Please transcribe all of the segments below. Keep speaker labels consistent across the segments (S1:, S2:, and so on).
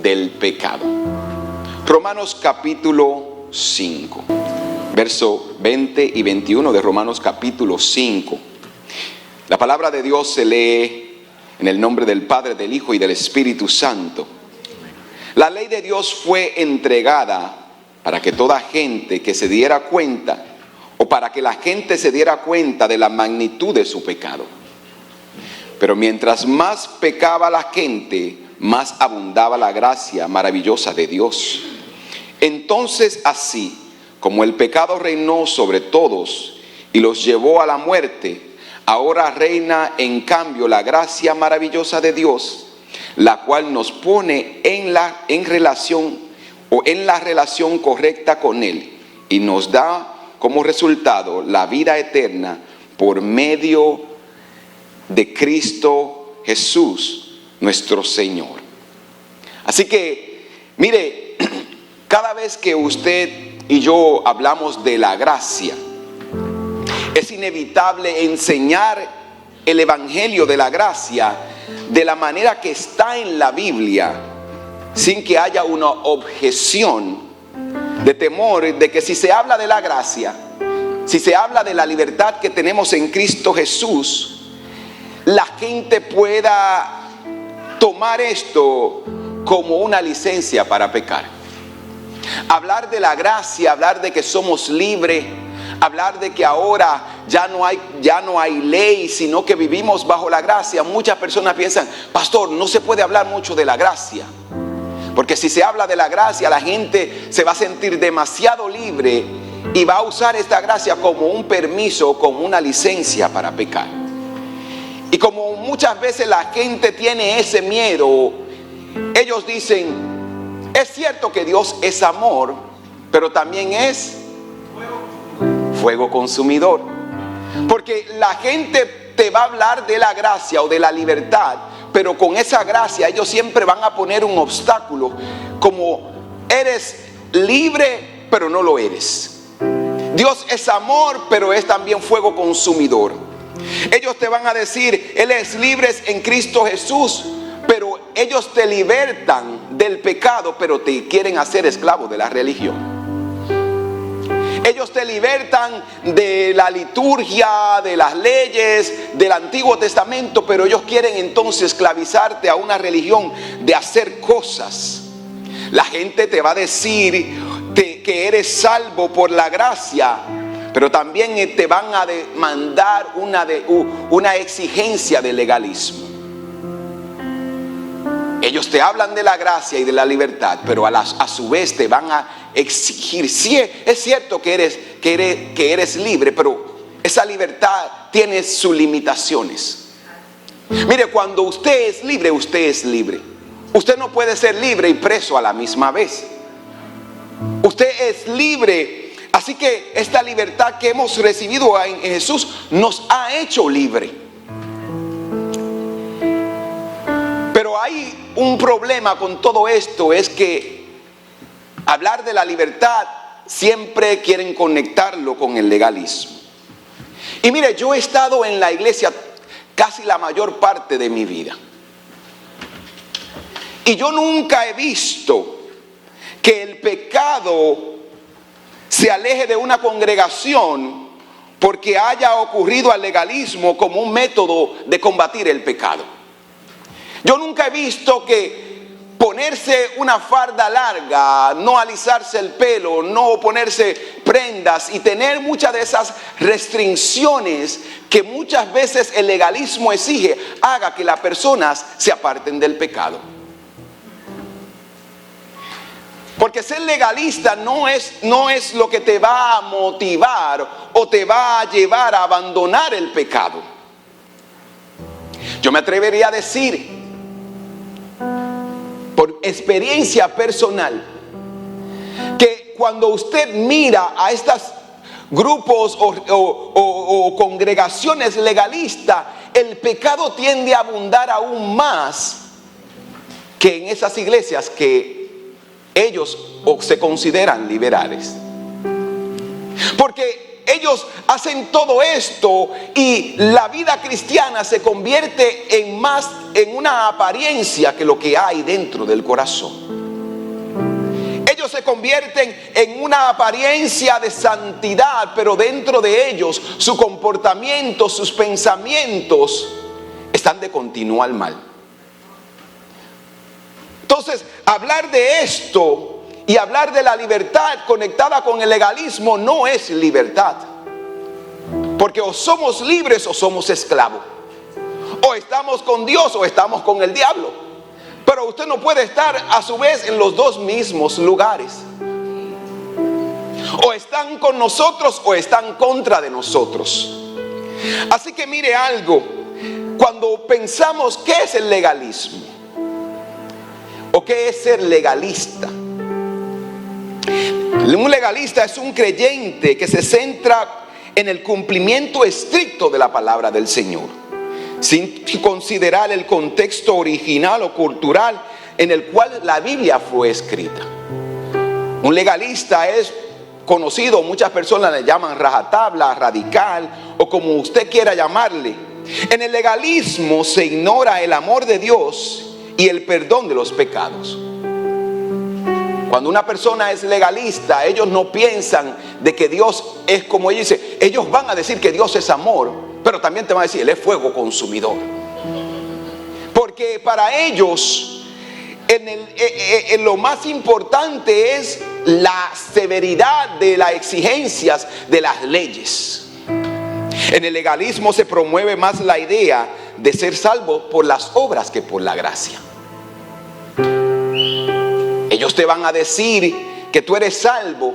S1: del pecado. Romanos capítulo 5, verso 20 y 21 de Romanos capítulo 5. La palabra de Dios se lee en el nombre del Padre, del Hijo y del Espíritu Santo. La ley de Dios fue entregada para que toda gente que se diera cuenta, o para que la gente se diera cuenta de la magnitud de su pecado. Pero mientras más pecaba la gente, más abundaba la gracia maravillosa de Dios. Entonces, así como el pecado reinó sobre todos y los llevó a la muerte, ahora reina en cambio la gracia maravillosa de Dios, la cual nos pone en la relación correcta con Él y nos da como resultado la vida eterna por medio de Cristo Jesús, nuestro Señor. Así que, mire, cada vez que usted y yo hablamos de la gracia, es inevitable enseñar el evangelio de la gracia de la manera que está en la Biblia, sin que haya una objeción de temor de que si se habla de la gracia, si se habla de la libertad que tenemos en Cristo Jesús, la gente pueda tomar esto como una licencia para pecar. Hablar de la gracia, hablar de que somos libres, hablar de que ahora ya no hay ley, sino que vivimos bajo la gracia. Muchas personas piensan, pastor, no se puede hablar mucho de la gracia, porque si se habla de la gracia, la gente se va a sentir demasiado libre y va a usar esta gracia como un permiso, como una licencia para pecar. Y como muchas veces la gente tiene ese miedo, ellos dicen, es cierto que Dios es amor, pero también es fuego consumidor. Porque la gente te va a hablar de la gracia o de la libertad, pero con esa gracia ellos siempre van a poner un obstáculo, como eres libre, pero no lo eres. Dios es amor, pero es también fuego consumidor. Ellos te van a decir, Él es libre en Cristo Jesús, pero ellos te libertan del pecado, pero te quieren hacer esclavo de la religión. Ellos te libertan de la liturgia, de las leyes, del Antiguo Testamento, pero ellos quieren entonces esclavizarte a una religión de hacer cosas. La gente te va a decir que eres salvo por la gracia, pero también te van a demandar una exigencia de legalismo. Ellos te hablan de la gracia y de la libertad, pero a su vez te van a exigir. Sí, es cierto que eres libre, pero esa libertad tiene sus limitaciones. Mire, cuando usted es libre, usted es libre. Usted no puede ser libre y preso a la misma vez. Usted es libre. Así que esta libertad que hemos recibido en Jesús nos ha hecho libre. Pero hay un problema con todo esto, es que hablar de la libertad siempre quieren conectarlo con el legalismo. Y mire, yo he estado en la iglesia casi la mayor parte de mi vida, y yo nunca he visto que el pecado se aleje de una congregación porque haya ocurrido al legalismo como un método de combatir el pecado. Yo nunca he visto que ponerse una farda larga, no alisarse el pelo, no ponerse prendas y tener muchas de esas restricciones que muchas veces el legalismo exige, haga que las personas se aparten del pecado. Porque ser legalista no es lo que te va a motivar o te va a llevar a abandonar el pecado. Yo me atrevería a decir, por experiencia personal, que cuando usted mira a estos grupos o congregaciones legalistas, el pecado tiende a abundar aún más que en esas iglesias que ellos se consideran liberales. Porque ellos hacen todo esto y la vida cristiana se convierte en más en una apariencia que lo que hay dentro del corazón. Ellos se convierten en una apariencia de santidad, pero dentro de ellos su comportamiento, sus pensamientos están de continuo al mal. Entonces, hablar de esto y hablar de la libertad conectada con el legalismo no es libertad. Porque o somos libres o somos esclavos. O estamos con Dios o estamos con el diablo. Pero usted no puede estar a su vez en los dos mismos lugares. O están con nosotros o están contra de nosotros. Así que mire algo. Cuando pensamos ¿qué es el legalismo? ¿O qué es ser legalista? Un legalista es un creyente que se centra en el cumplimiento estricto de la palabra del Señor, sin considerar el contexto original o cultural en el cual la Biblia fue escrita. Un legalista es conocido, muchas personas le llaman rajatabla, radical o como usted quiera llamarle. En el legalismo se ignora el amor de Dios y el perdón de los pecados. Cuando una persona es legalista, ellos no piensan de que Dios es como ellos dicen. Ellos van a decir que Dios es amor, pero también te van a decir, Él es fuego consumidor. Porque para ellos, lo más importante es la severidad de las exigencias de las leyes. En el legalismo se promueve más la idea de ser salvo por las obras que por la gracia. Ellos te van a decir que tú eres salvo,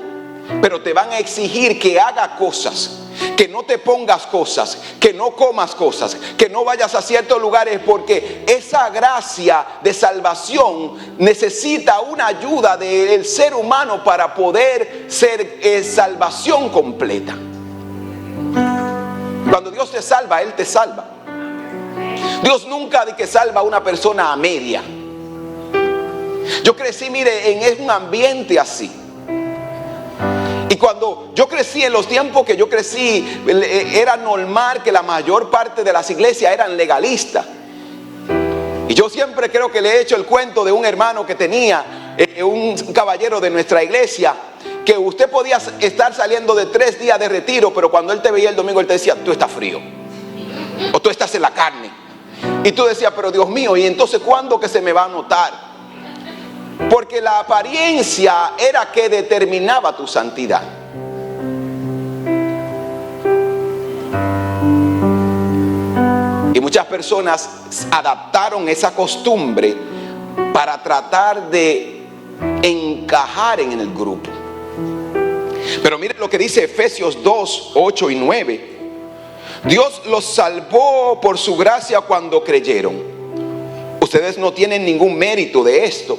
S1: pero te van a exigir que hagas cosas, que no te pongas cosas, que no comas cosas, que no vayas a ciertos lugares, porque esa gracia de salvación necesita una ayuda del ser humano para poder ser salvación completa. Cuando Dios te salva, Él te salva. Dios nunca dice que salva a una persona a media. Yo crecí, mire, en un ambiente así. Y cuando yo crecí, en los tiempos que yo crecí, era normal que la mayor parte de las iglesias eran legalistas. Y yo siempre creo que le he hecho el cuento de un hermano que tenía, un caballero de nuestra iglesia, que usted podía estar saliendo de 3 días de retiro, pero cuando él te veía el domingo, él te decía, tú estás frío. O tú estás en la carne. Y tú decías, pero Dios mío, ¿y entonces cuándo que se me va a notar? Porque la apariencia era que determinaba tu santidad. Y muchas personas adaptaron esa costumbre para tratar de encajar en el grupo. Pero miren lo que dice Efesios 2, 8 y 9. Dios los salvó por su gracia cuando creyeron. Ustedes no tienen ningún mérito de esto.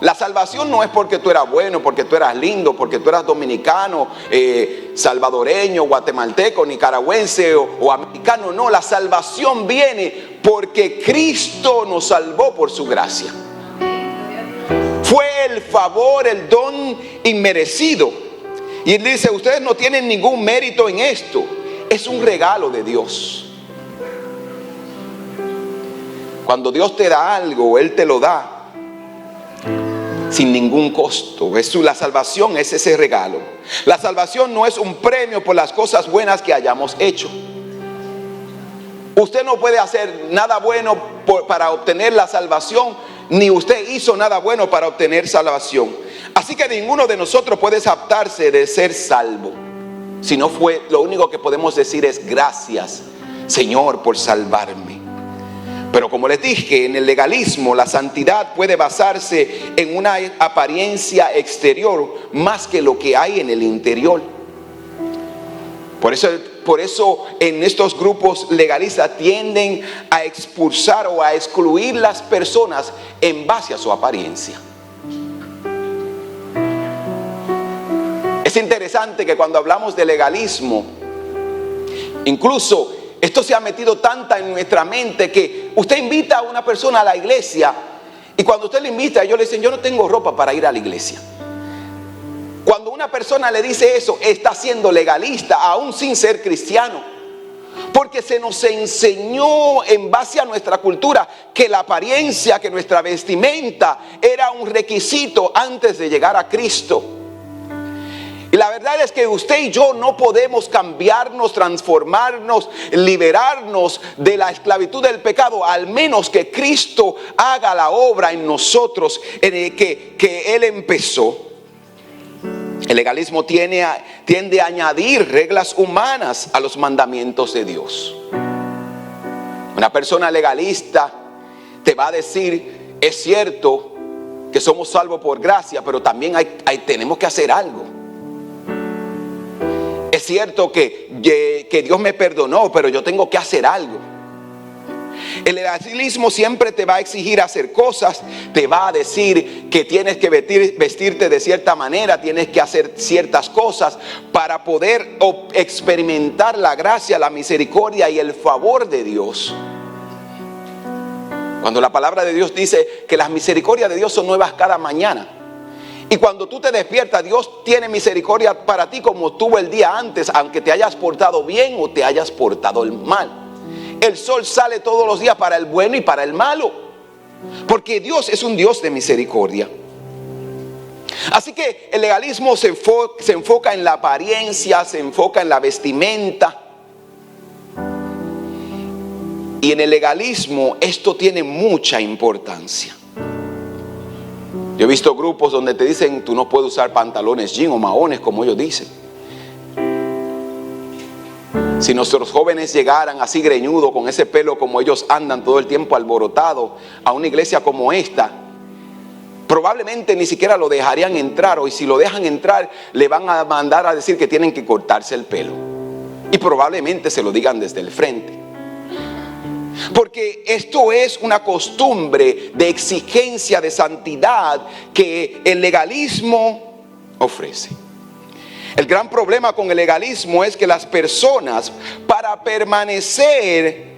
S1: La salvación no es porque tú eras bueno, porque tú eras lindo, porque tú eras dominicano, salvadoreño, guatemalteco, nicaragüense o americano. No, la salvación viene porque Cristo nos salvó por su gracia. Fue el favor, el don inmerecido. Y él dice, ustedes no tienen ningún mérito en esto. Es un regalo de Dios. Cuando Dios te da algo, Él te lo da sin ningún costo. La salvación es ese regalo. La salvación no es un premio por las cosas buenas que hayamos hecho. Usted no puede hacer nada bueno para obtener la salvación, ni usted hizo nada bueno para obtener salvación. Así que ninguno de nosotros puede jactarse de ser salvo. Si no fue, lo único que podemos decir es gracias, Señor, por salvarme. Pero como les dije, en el legalismo la santidad puede basarse en una apariencia exterior más que lo que hay en el interior. Por eso en estos grupos legalistas tienden a expulsar o a excluir las personas en base a su apariencia. Es interesante que cuando hablamos de legalismo, incluso esto se ha metido tanta en nuestra mente que usted invita a una persona a la iglesia y cuando usted le invita, ellos le dicen, yo no tengo ropa para ir a la iglesia. Cuando una persona le dice eso, está siendo legalista, aún sin ser cristiano. Porque se nos enseñó en base a nuestra cultura que la apariencia, que nuestra vestimenta era un requisito antes de llegar a Cristo. Y la verdad es que usted y yo no podemos cambiarnos, transformarnos, liberarnos de la esclavitud del pecado, al menos que Cristo haga la obra en nosotros que Él empezó. El legalismo tiende a añadir reglas humanas a los mandamientos de Dios. Una persona legalista te va a decir, es cierto que somos salvos por gracia, pero también tenemos que hacer algo. Es cierto que Dios me perdonó, pero yo tengo que hacer algo. El legalismo siempre te va a exigir hacer cosas, te va a decir que tienes que vestirte de cierta manera, tienes que hacer ciertas cosas para poder experimentar la gracia, la misericordia y el favor de Dios. Cuando la palabra de Dios dice que las misericordias de Dios son nuevas cada mañana. Y cuando tú te despiertas, Dios tiene misericordia para ti como tuvo el día antes, aunque te hayas portado bien o te hayas portado mal. El sol sale todos los días para el bueno y para el malo, porque Dios es un Dios de misericordia. Así que el legalismo se enfoca en la apariencia, se enfoca en la vestimenta. Y en el legalismo esto tiene mucha importancia. Yo he visto grupos donde te dicen, tú no puedes usar pantalones jean o maones como ellos dicen. Si nuestros jóvenes llegaran así greñudos, con ese pelo como ellos andan todo el tiempo alborotado a una iglesia como esta, probablemente ni siquiera lo dejarían entrar, o si lo dejan entrar le van a mandar a decir que tienen que cortarse el pelo, y probablemente se lo digan desde el frente, porque esto es una costumbre de exigencia de santidad que el legalismo ofrece. El gran problema con el legalismo es que las personas, para permanecer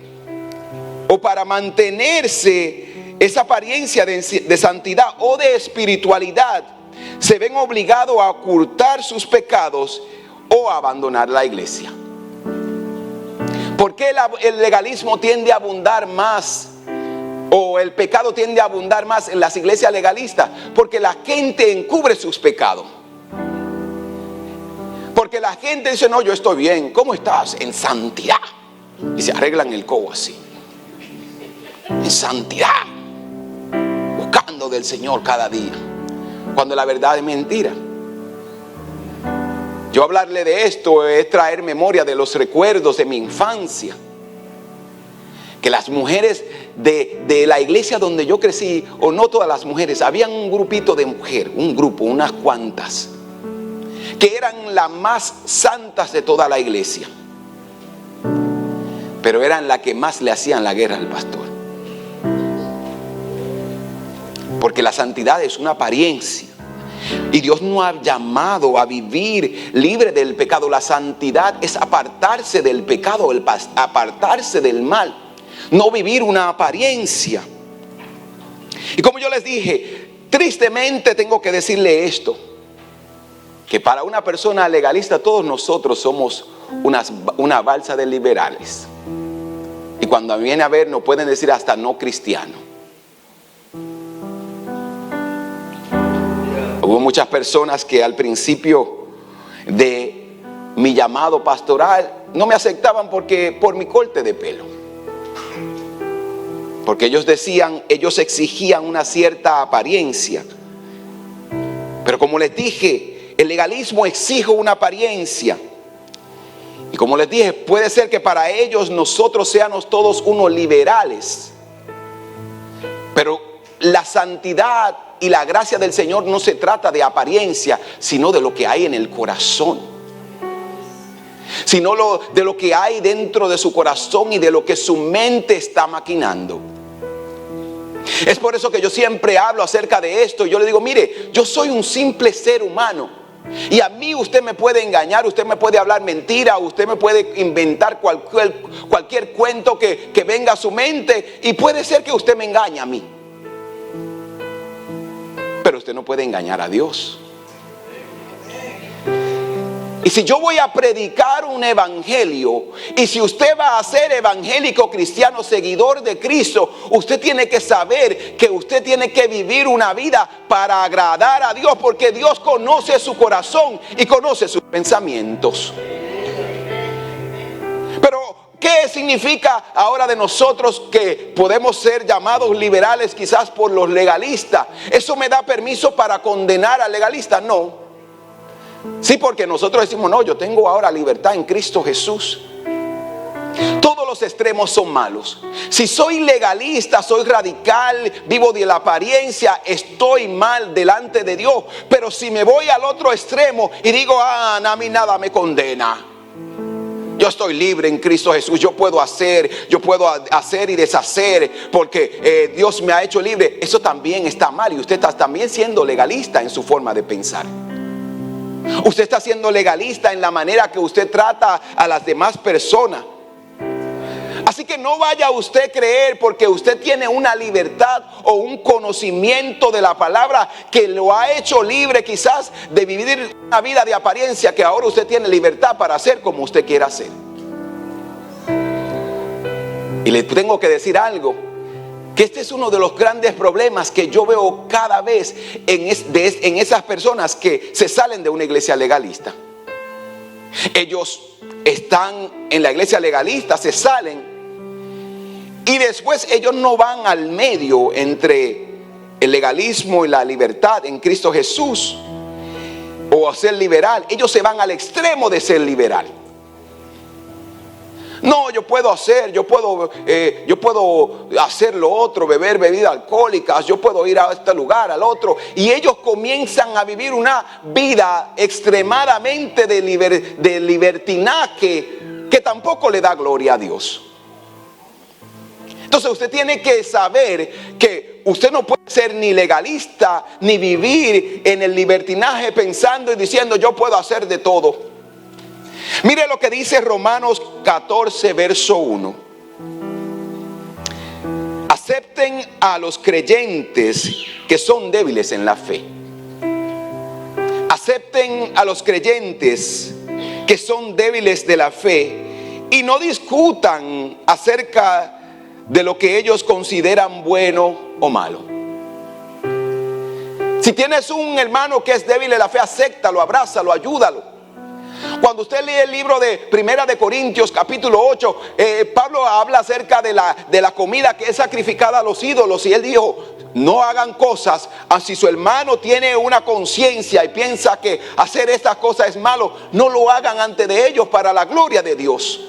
S1: o para mantenerse esa apariencia de santidad o de espiritualidad, se ven obligados a ocultar sus pecados o a abandonar la iglesia. ¿Por qué el legalismo tiende a abundar más? O el pecado tiende a abundar más en las iglesias legalistas, porque la gente encubre sus pecados. Porque la gente dice, no, yo estoy bien. ¿Cómo estás? En santidad. Y se arreglan el codo así. En santidad. Buscando del Señor cada día. Cuando la verdad es mentira. Yo hablarle de esto es traer memoria de los recuerdos de mi infancia. Que las mujeres de la iglesia donde yo crecí, o no todas las mujeres, habían un grupito de mujeres, un grupo, unas cuantas, que eran las más santas de toda la iglesia, pero eran las que más le hacían la guerra al pastor. Porque la santidad es una apariencia, y Dios nos ha llamado a vivir libre del pecado. La santidad es apartarse del pecado, apartarse del mal, no vivir una apariencia. Y como yo les dije, tristemente tengo que decirle esto, que para una persona legalista todos nosotros somos una balsa de liberales. Y cuando viene a ver, nos pueden decir hasta no cristiano. Hubo muchas personas que al principio de mi llamado pastoral no me aceptaban por mi corte de pelo. Porque ellos exigían una cierta apariencia. Pero como les dije, el legalismo exige una apariencia. Y como les dije, puede ser que para ellos nosotros seamos todos unos liberales. Pero la santidad y la gracia del Señor no se trata de apariencia, sino de lo que hay en el corazón. Sino de lo que hay dentro de su corazón y de lo que su mente está maquinando. Es por eso que yo siempre hablo acerca de esto. Yo le digo, mire, yo soy un simple ser humano. Y a mí usted me puede engañar, usted me puede hablar mentira, usted me puede inventar cualquier cuento que venga a su mente, y puede ser que usted me engañe a mí. Pero usted no puede engañar a Dios. Y si yo voy a predicar un evangelio, y si usted va a ser evangélico cristiano, seguidor de Cristo, usted tiene que saber que usted tiene que vivir una vida para agradar a Dios, porque Dios conoce su corazón y conoce sus pensamientos. Pero ¿qué significa ahora de nosotros que podemos ser llamados liberales quizás por los legalistas? ¿Eso me da permiso para condenar al legalista? No. Sí, porque nosotros decimos, no, yo tengo ahora libertad en Cristo Jesús. Todos los extremos son malos. Si soy legalista, soy radical, vivo de la apariencia, estoy mal delante de Dios. Pero si me voy al otro extremo y digo, a mí nada me condena, yo estoy libre en Cristo Jesús, yo puedo hacer y deshacer porque Dios me ha hecho libre. Eso también está mal, y usted está también siendo legalista en su forma de pensar. Usted está siendo legalista en la manera que usted trata a las demás personas. Así que no vaya usted a creer porque usted tiene una libertad o un conocimiento de la palabra que lo ha hecho libre quizás de vivir una vida de apariencia, que ahora usted tiene libertad para hacer como usted quiera hacer. Y le tengo que decir algo, que este es uno de los grandes problemas que yo veo cada vez en esas personas que se salen de una iglesia legalista. Ellos están en la iglesia legalista, se salen, y después ellos no van al medio entre el legalismo y la libertad en Cristo Jesús, o a ser liberal. Ellos se van al extremo de ser liberal. No, yo puedo hacer lo otro, beber bebidas alcohólicas, yo puedo ir a este lugar, al otro. Y ellos comienzan a vivir una vida extremadamente de libertinaje que tampoco le da gloria a Dios. Entonces usted tiene que saber que usted no puede ser ni legalista ni vivir en el libertinaje pensando y diciendo yo puedo hacer de todo. Mire lo que dice Romanos 14, verso 1. Acepten a los creyentes que son débiles en la fe. Acepten a los creyentes que son débiles de la fe y no discutan acerca de lo que ellos consideran bueno o malo. Si tienes un hermano que es débil en la fe, acéptalo, abrázalo, ayúdalo. Cuando usted lee el libro de Primera de Corintios capítulo 8, Pablo habla acerca de la comida que es sacrificada a los ídolos, y él dijo, no hagan cosas, si su hermano tiene una conciencia y piensa que hacer estas cosas es malo, no lo hagan ante de ellos para la gloria de Dios.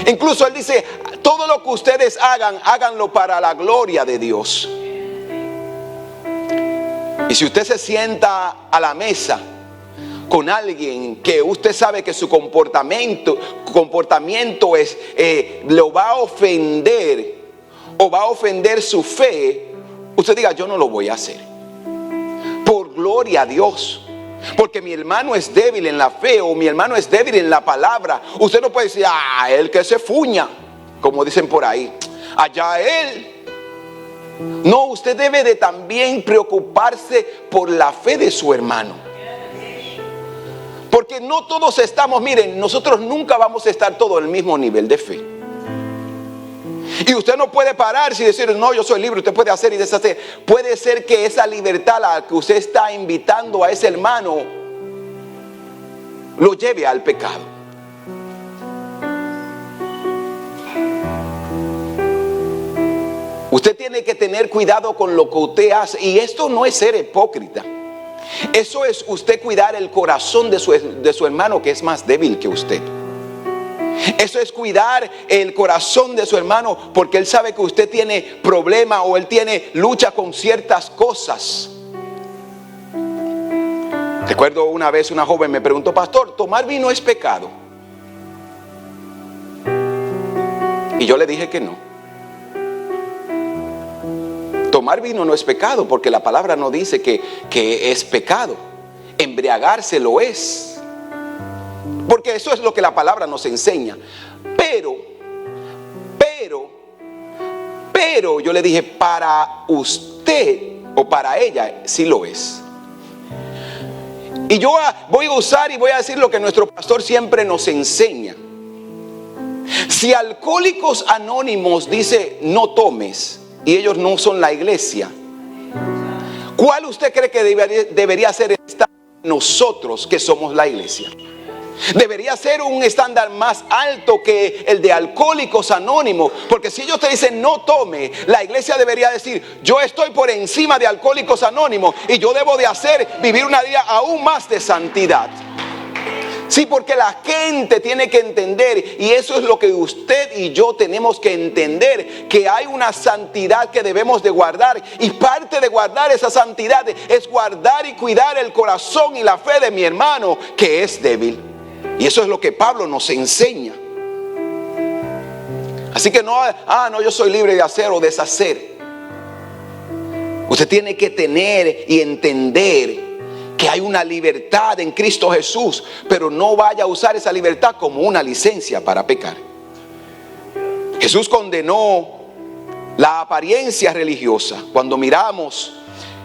S1: Incluso él dice, todo lo que ustedes hagan, háganlo para la gloria de Dios. Y si usted se sienta a la mesa con alguien que usted sabe que su comportamiento es, lo va a ofender o va a ofender su fe, usted diga, yo no lo voy a hacer. Por gloria a Dios. Porque mi hermano es débil en la fe o mi hermano es débil en la palabra. Usted no puede decir, él que se fuña, como dicen por ahí, allá él. No, usted debe de también preocuparse por la fe de su hermano. Porque no todos estamos, miren, nosotros nunca vamos a estar todos en el mismo nivel de fe. Y usted no puede pararse y decir, no, yo soy libre, usted puede hacer y deshacer. Puede ser que esa libertad a la que usted está invitando a ese hermano lo lleve al pecado. Usted tiene que tener cuidado con lo que usted hace. Y esto no es ser hipócrita. Eso es usted cuidar el corazón de su hermano que es más débil que usted. Eso es cuidar el corazón de su hermano porque él sabe que usted tiene problema o él tiene lucha con ciertas cosas. Recuerdo una vez una joven me preguntó, pastor, ¿tomar vino es pecado? Y yo le dije que no. Tomar vino no es pecado porque la palabra no dice que es pecado. Embriagarse lo es. Porque eso es lo que la palabra nos enseña. Pero, yo le dije, para usted o para ella sí lo es. Y yo voy a usar y voy a decir lo que nuestro pastor siempre nos enseña. Si Alcohólicos Anónimos dice no tomes y ellos no son la iglesia, ¿cuál usted cree que debería ser el estándar de nosotros que somos la iglesia? Debería ser un estándar más alto que el de Alcohólicos Anónimos, porque si ellos te dicen no tome, la iglesia debería decir yo estoy por encima de Alcohólicos Anónimos y yo debo de vivir una vida aún más de santidad. Sí, porque la gente tiene que entender, y eso es lo que usted y yo tenemos que entender, que hay una santidad que debemos de guardar, y parte de guardar esa santidad es guardar y cuidar el corazón y la fe de mi hermano que es débil. Y eso es lo que Pablo nos enseña. Así que no, yo soy libre de hacer o deshacer. Usted tiene que tener y entender que hay una libertad en Cristo Jesús, pero no vaya a usar esa libertad como una licencia para pecar. Jesús condenó la apariencia religiosa. Cuando miramos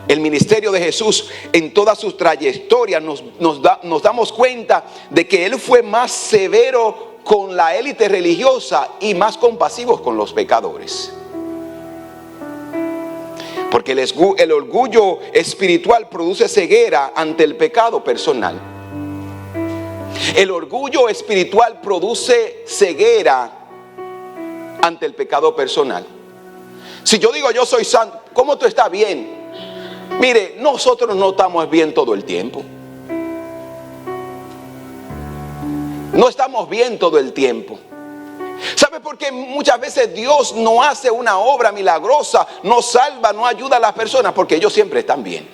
S1: el ministerio de Jesús en toda su trayectoria, nos damos cuenta de que Él fue más severo con la élite religiosa y más compasivo con los pecadores. Porque el orgullo espiritual produce ceguera ante el pecado personal. El orgullo espiritual produce ceguera ante el pecado personal. Si yo digo yo soy santo, ¿cómo tú estás bien? Mire, nosotros no estamos bien todo el tiempo. No estamos bien todo el tiempo. ¿Sabe por qué muchas veces Dios no hace una obra milagrosa, no salva, no ayuda a las personas? Porque ellos siempre están bien.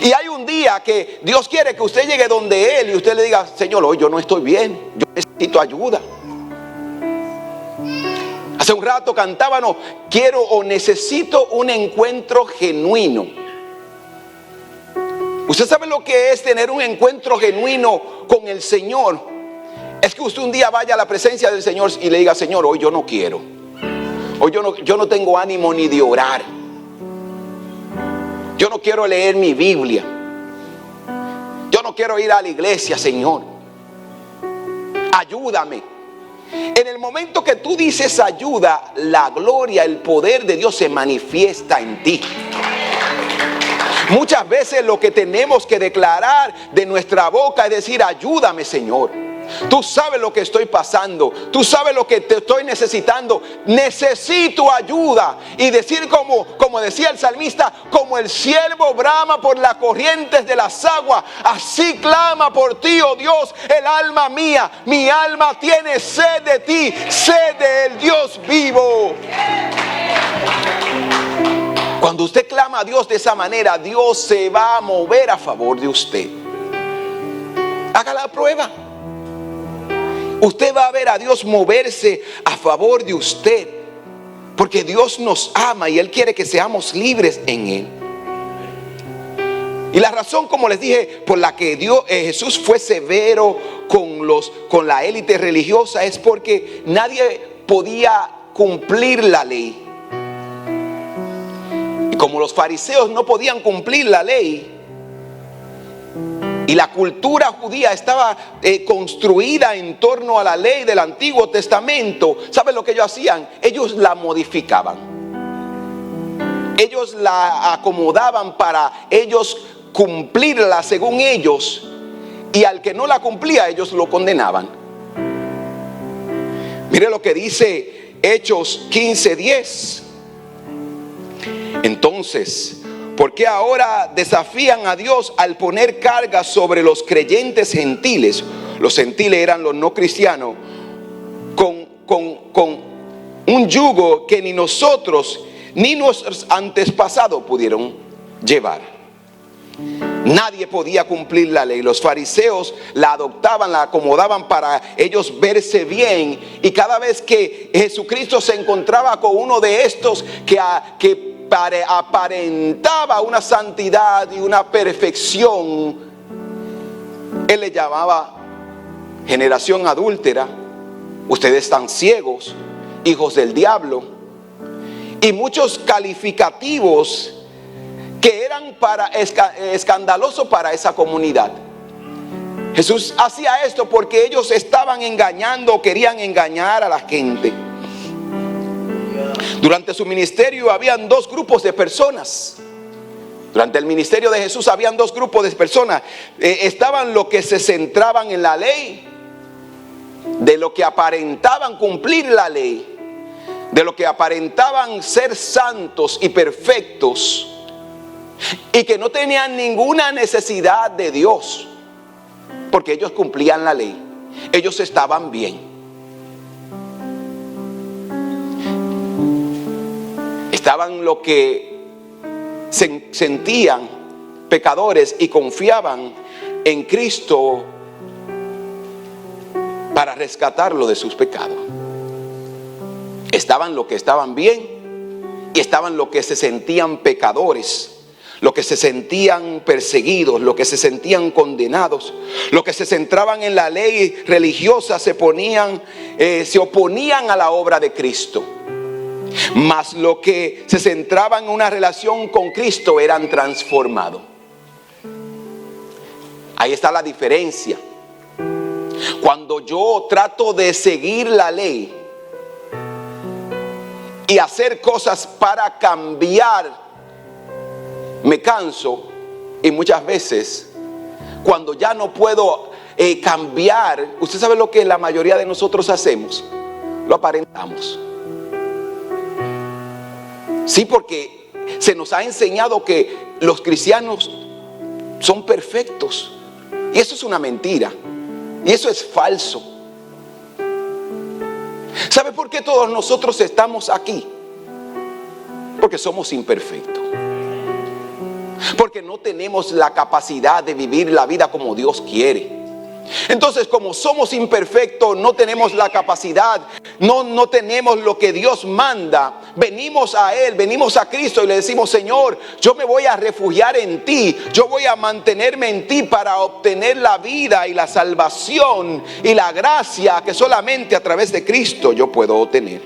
S1: Y hay un día que Dios quiere que usted llegue donde Él y usted le diga: Señor, hoy yo no estoy bien, yo necesito ayuda. Hace un rato cantábamos: quiero o necesito un encuentro genuino. ¿Usted sabe lo que es tener un encuentro genuino con el Señor? Es que usted un día vaya a la presencia del Señor y le diga: Señor, hoy yo no quiero. Hoy yo no tengo ánimo ni de orar. Yo no quiero leer mi Biblia. Yo no quiero ir a la iglesia, Señor. Ayúdame. En el momento que tú dices ayuda, la gloria, el poder de Dios se manifiesta en ti. Muchas veces lo que tenemos que declarar de nuestra boca es decir: ayúdame, Señor. Tú sabes lo que estoy pasando. Tú sabes lo que te estoy necesitando. Necesito ayuda. Y decir como decía el salmista: como el siervo brama por las corrientes de las aguas, así clama por ti, oh Dios, el alma mía. Mi alma tiene sed de ti, sed del Dios vivo. Cuando usted clama a Dios de esa manera, Dios se va a mover a favor de usted. Haga la prueba. Usted va a ver a Dios moverse a favor de usted, porque Dios nos ama y Él quiere que seamos libres en Él. Y la razón, como les dije, por la que Jesús fue severo con la élite religiosa es porque nadie podía cumplir la ley. Y como los fariseos no podían cumplir la ley, y la cultura judía estaba construida en torno a la ley del Antiguo Testamento, ¿saben lo que ellos hacían? Ellos la modificaban. Ellos la acomodaban para ellos cumplirla según ellos, y al que no la cumplía ellos lo condenaban. Mire lo que dice Hechos 15:10. Entonces, ¿por qué ahora desafían a Dios al poner cargas sobre los creyentes gentiles? Los gentiles eran los no cristianos, con un yugo que ni nosotros ni nuestros antepasados pudieron llevar. Nadie podía cumplir la ley. Los fariseos la adoptaban, la acomodaban para ellos verse bien. Y cada vez que Jesucristo se encontraba con uno de estos que aparentaba una santidad y una perfección, Él le llamaba generación adúltera, ustedes están ciegos, hijos del diablo, y muchos calificativos que eran escandalosos para esa comunidad. Jesús hacía esto porque ellos estaban engañando, querían engañar a la gente. Durante su ministerio habían dos grupos de personas. Durante el ministerio de Jesús habían dos grupos de personas. Estaban los que se centraban en la ley, de lo que aparentaban cumplir la ley, de lo que aparentaban ser santos y perfectos, y que no tenían ninguna necesidad de Dios, porque ellos cumplían la ley, ellos estaban bien. Estaban los que se sentían pecadores y confiaban en Cristo para rescatarlo de sus pecados. Estaban los que estaban bien y estaban los que se sentían pecadores, los que se sentían perseguidos, los que se sentían condenados, los que se centraban en la ley religiosa, se oponían a la obra de Cristo. Mas los que se centraban en una relación con Cristo eran transformados. Ahí está la diferencia. Cuando yo trato de seguir la ley y hacer cosas para cambiar, me canso, y muchas veces cuando ya no puedo cambiar, usted sabe lo que la mayoría de nosotros hacemos, lo aparentamos. Sí, porque se nos ha enseñado que los cristianos son perfectos, y eso es una mentira, y eso es falso. ¿Sabe por qué todos nosotros estamos aquí? Porque somos imperfectos. Porque no tenemos la capacidad de vivir la vida como Dios quiere. Entonces, como somos imperfectos, no tenemos la capacidad, no tenemos lo que Dios manda. Venimos a Él, venimos a Cristo y le decimos: Señor, yo me voy a refugiar en ti, yo voy a mantenerme en ti para obtener la vida y la salvación y la gracia que solamente a través de Cristo yo puedo obtener.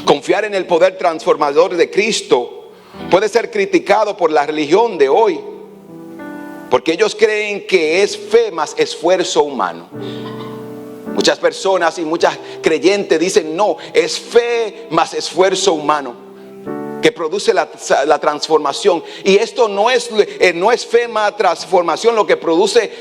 S1: Confiar en el poder transformador de Cristo puede ser criticado por la religión de hoy, porque ellos creen que es fe más esfuerzo humano. Muchas personas y muchas creyentes dicen: no, es fe más esfuerzo humano que produce la transformación. Y esto no es fe más transformación lo que produce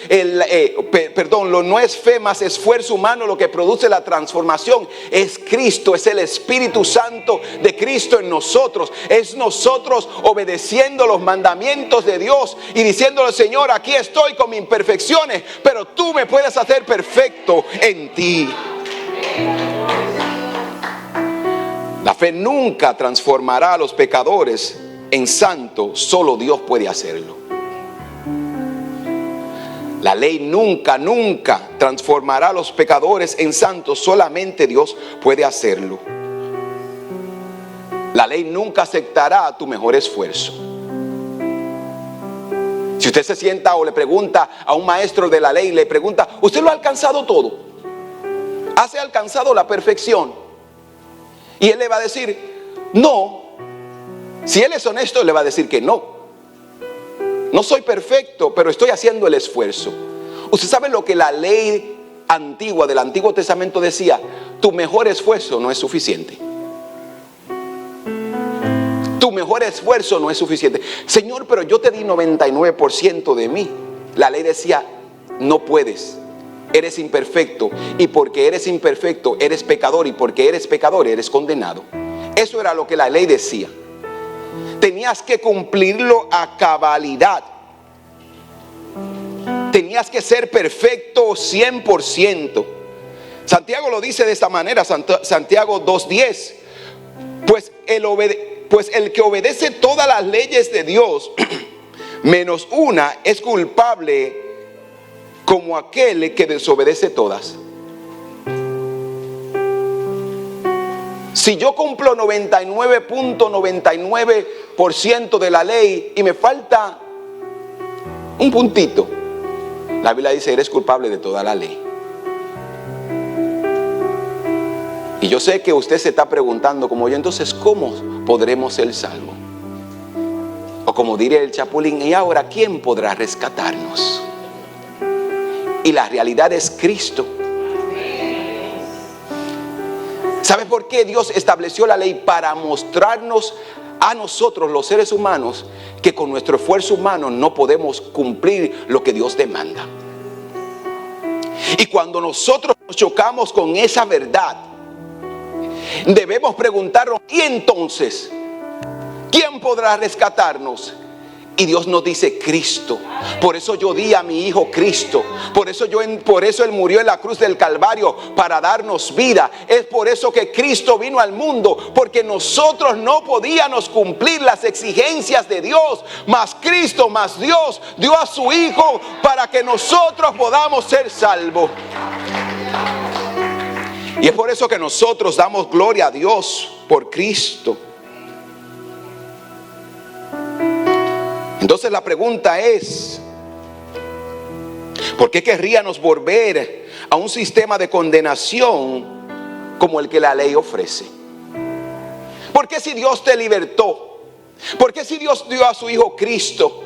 S1: no es fe más esfuerzo humano lo que produce la transformación. Es Cristo, es el Espíritu Santo de Cristo en nosotros. Es nosotros obedeciendo los mandamientos de Dios y diciéndole: Señor, aquí estoy con mis imperfecciones, pero tú me puedes hacer perfecto en ti. La fe nunca transformará a los pecadores en santos, solo Dios puede hacerlo. La ley nunca transformará a los pecadores en santos, solamente Dios puede hacerlo. La ley nunca aceptará tu mejor esfuerzo. Si usted se sienta o le pregunta a un maestro de la ley, le pregunta: ¿usted lo ha alcanzado todo? ¿Has alcanzado la perfección? Y él le va a decir: no. Si él es honesto, le va a decir que no. No soy perfecto, pero estoy haciendo el esfuerzo. Usted sabe lo que la ley antigua del Antiguo Testamento decía: tu mejor esfuerzo no es suficiente. Tu mejor esfuerzo no es suficiente. Señor, pero yo te di 99% de mí. La ley decía: no puedes. Eres imperfecto, y porque eres imperfecto eres pecador, y porque eres pecador eres condenado. Eso era lo que la ley decía. Tenías que cumplirlo a cabalidad. Tenías que ser perfecto 100%. Santiago lo dice de esta manera, Santiago 2:10. Pues el que obedece todas las leyes de Dios menos una es culpable como aquel que desobedece todas. Si yo cumplo 99.99% de la ley y me falta un puntito, la Biblia dice: eres culpable de toda la ley. Y yo sé que usted se está preguntando como yo: entonces, ¿cómo podremos ser salvos? como diría el Chapulín, ¿y ahora quién podrá rescatarnos? Y la realidad es Cristo. ¿Sabe por qué Dios estableció la ley? Para mostrarnos a nosotros, los seres humanos, que con nuestro esfuerzo humano no podemos cumplir lo que Dios demanda. Y cuando nosotros nos chocamos con esa verdad, debemos preguntarnos, ¿y entonces quién podrá rescatarnos? Y Dios nos dice Cristo. Por eso yo di a mi Hijo Cristo. Por eso Él murió en la cruz del Calvario para darnos vida. Es por eso que Cristo vino al mundo, porque nosotros no podíamos cumplir las exigencias de Dios. Mas Cristo, más Dios, dio a su Hijo para que nosotros podamos ser salvos. Y es por eso que nosotros damos gloria a Dios por Cristo. Entonces la pregunta es, ¿por qué querríamos volver a un sistema de condenación como el que la ley ofrece? ¿Por qué si Dios te libertó? ¿Por qué si Dios dio a su Hijo Cristo?